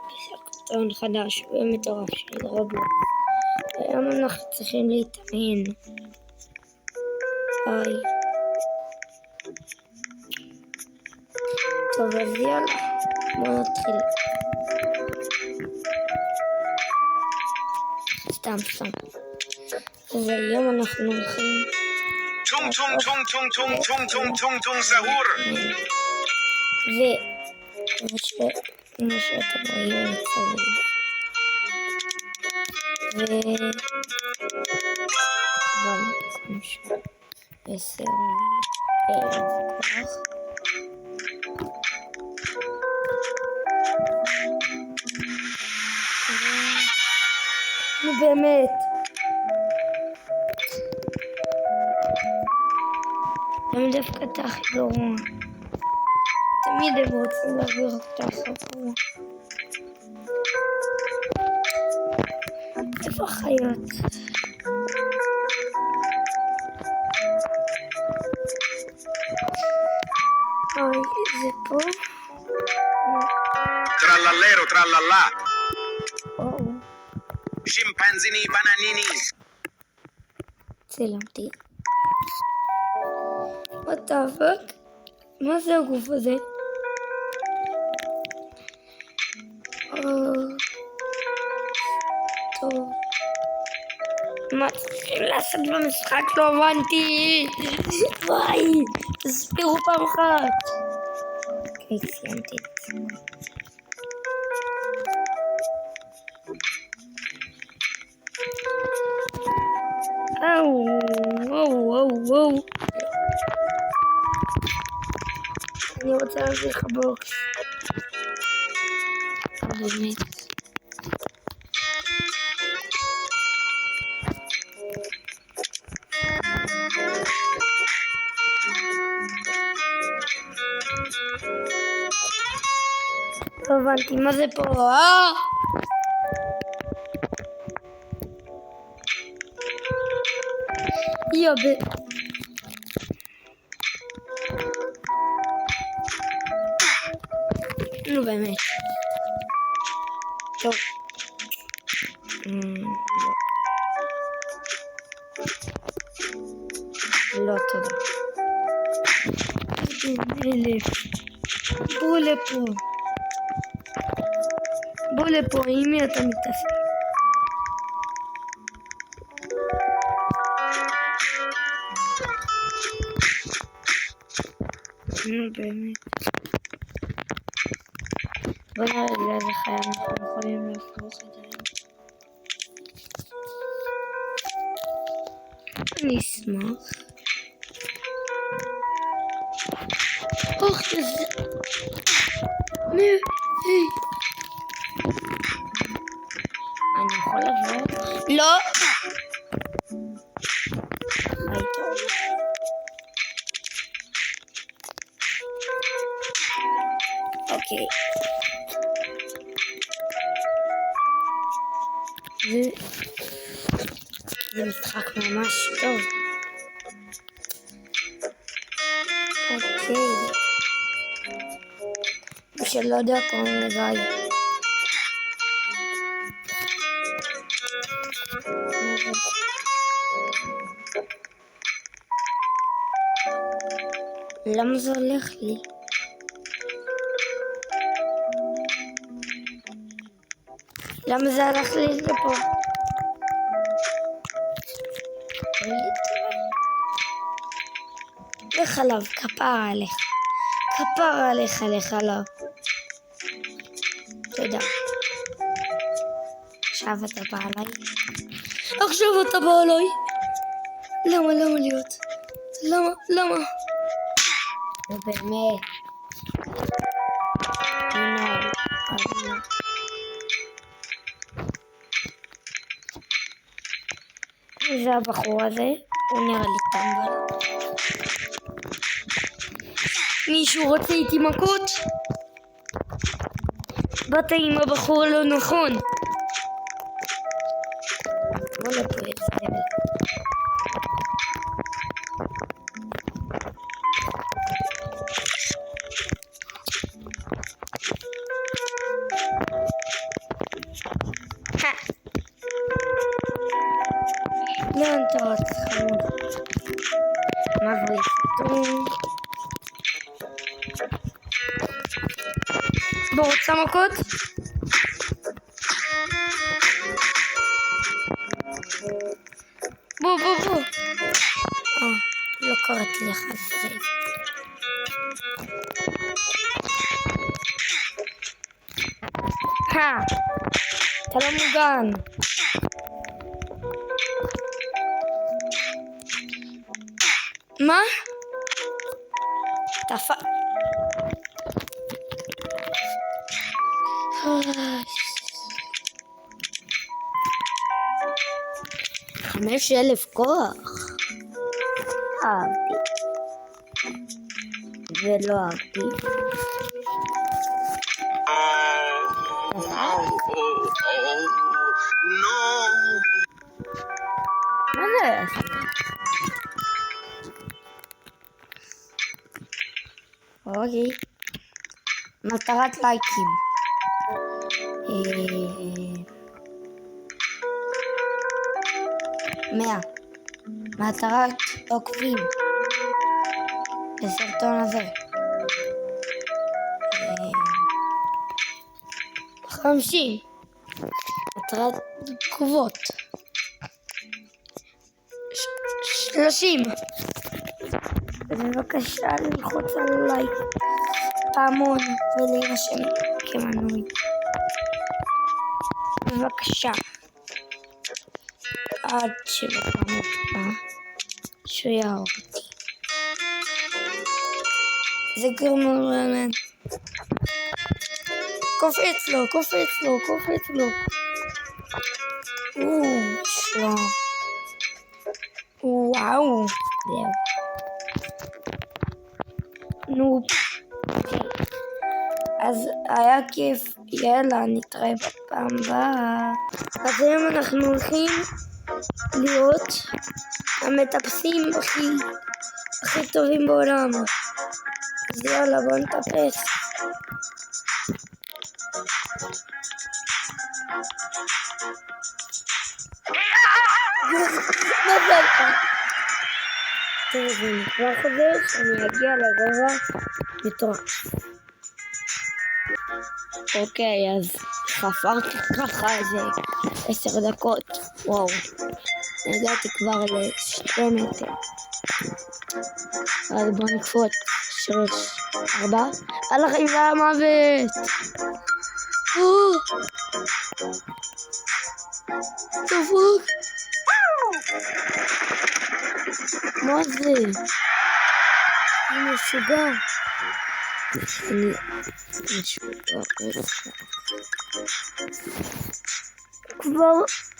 סרטון חדש ומטורף של רובלוקס. היום אנחנו צריכים להתאמן. היי. טוב, אז יאללה, בואו נתחיל. סתם. והיום אנחנו הולכים... טונג סהור. כמו שאתם רואים אני צמוד. במקום של 10 כוח. נו באמת. למה דווקא אתה הכי גרוע? תמיד הם רוצים להעביר אותך גרוע. איפה החיות? אוי, זה פה? טרללרו טרללה. וואו. שימפנזיני בנניני. צילמתי. What the fuck? מה זה הגוף הזה? טוב. מה צריכים לעשות במשחק? לא הבנתי. וואי, תסבירו פעם אחת. אוקיי, סיימתי את זה. וואו. אני רוצה להביא לך בוקס. באמת. לא הבנתי, מה זה פה? יאבה. נו באמת. טוב. לא תודה. 1,000. בוא לפה, עם מי אתה מתעסק? נו באמת. בוא נראה לאיזה חיה אנחנו יכולים להפוך את זה. אני אשמח. אוח, זה... היי. אני יכול לבוא? לא! היית עוד. אוקיי. זה משחק ממש טוב. אוקיי. מי שלא יודע קוראים לגיא. למה זה הולך לי? למה זה הלך לי לפה? לך עליו, כפרה עליך. כפרה עליך, לך עליו. תודה. עכשיו אתה בא עליי. עכשיו אתה בא עליי. למה להיות? למה? זה באמת. זה הבחור הזה, הוא נראה לי טמבל. מישהו רוצה איתי מכות? באת עם הבחור לא נכון. בוא לפה את זה. תינוקות? בוא. לא קראתי לך את זה. אתה לא מוגן. מה? תפה. $5,000 כוח. אהבתי. ולא אהבתי. No. מה זה? אוקיי. מטרת לייקים. 100. מטרת עוקבים. בסרטון הזה. 50. מטרת תגובות. 30. בבקשה ללחוץ על לייק פעמון ולהירשם כמנוי. בבקשה. עד שבפעם הבאה שהוא יהרוג אותי. זה גרמורלן. קופץ לו. שלום. וואו. זהו. נו. אז היה כיף. יאללה, נתראה בפעם הבאה. אז היום אנחנו הולכים להיות המטפסים הכי טובים בעולם. אז יאללה, בוא נטפס. מזל לך. טוב, אני כבר חוזר שאני אגיע לגובה מטורף. אוקיי, אז חפרתי ככה איזה 10 דקות. וואו. הגעתי כבר ל2 מטר. אז בוא נקפוץ. 3, 4. על החיים והמוות. טוב. מה זה? אני משוגע. כבר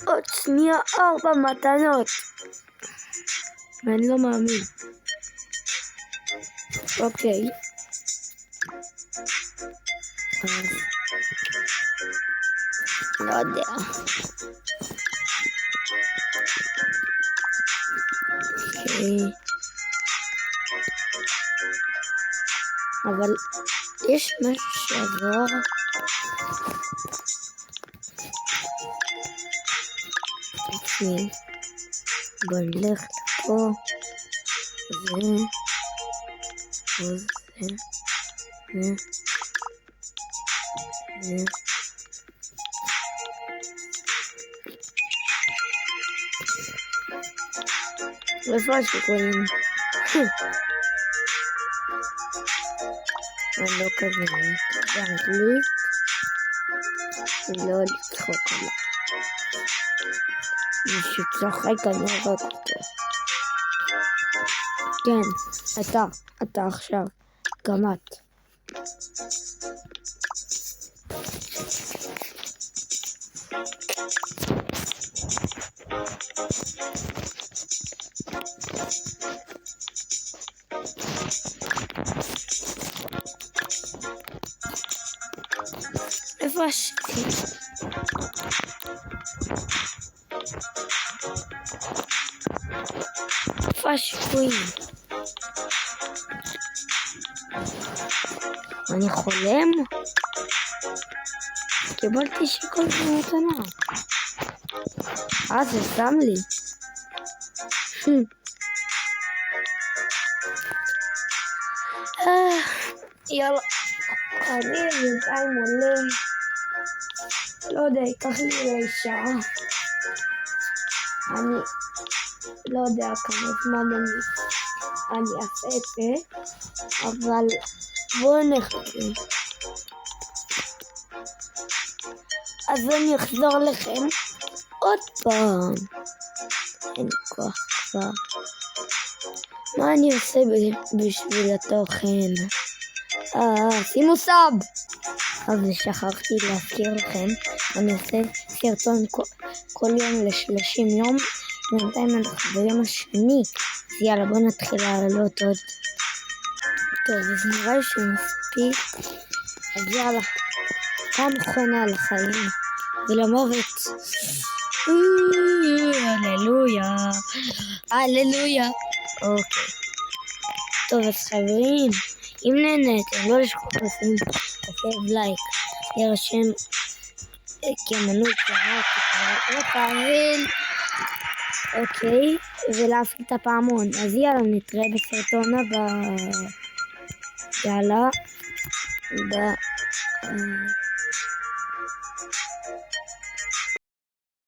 עוד שנייה 4 מתנות. אני לא מאמין. אוקיי. לא יודע. אוקיי. אבל יש משהו שעבור. אוקיי. בוא נלך לפה. זה. איפה השיקולים? אני לא כזה באנגלית. לא לצחוק עליו. מישהו צוחק אני אראה אותו. כן, אתה עכשיו. גם את. איפה השיקולים? איפה השיקולים? אני חולם? קיבלתי שיקול במתנה. זה שם לי. יאללה. אני בינתיים עולה, לא יודע, ייקח לי שעה. אני לא יודע כמה זמן אני אעשה את זה, אבל בואו נחכה. אז אני אחזור לכם עוד פעם. אין כוח כבר. מה אני עושה בשביל התוכן? שימו סאב! אבל שכחתי להזכיר לכם, אני עושה סרטון כל יום ל30 יום, בינתיים אנחנו ביום השני, אז יאללה בואו נתחיל לעלות עוד. טוב, אז נראה לי שמספיק, אז יאללה, פעם אחרונה על החיים ולמוות. הללויה, הללויה. אוקיי, טוב אז חברים, אם נהניתם לא לשכחו לשים לייק, להירשם כמנוי קהל, אוקיי, ולהפעיל את הפעמון. אז יאללה, נתראה בסרטון הבא. יאללה, ביי.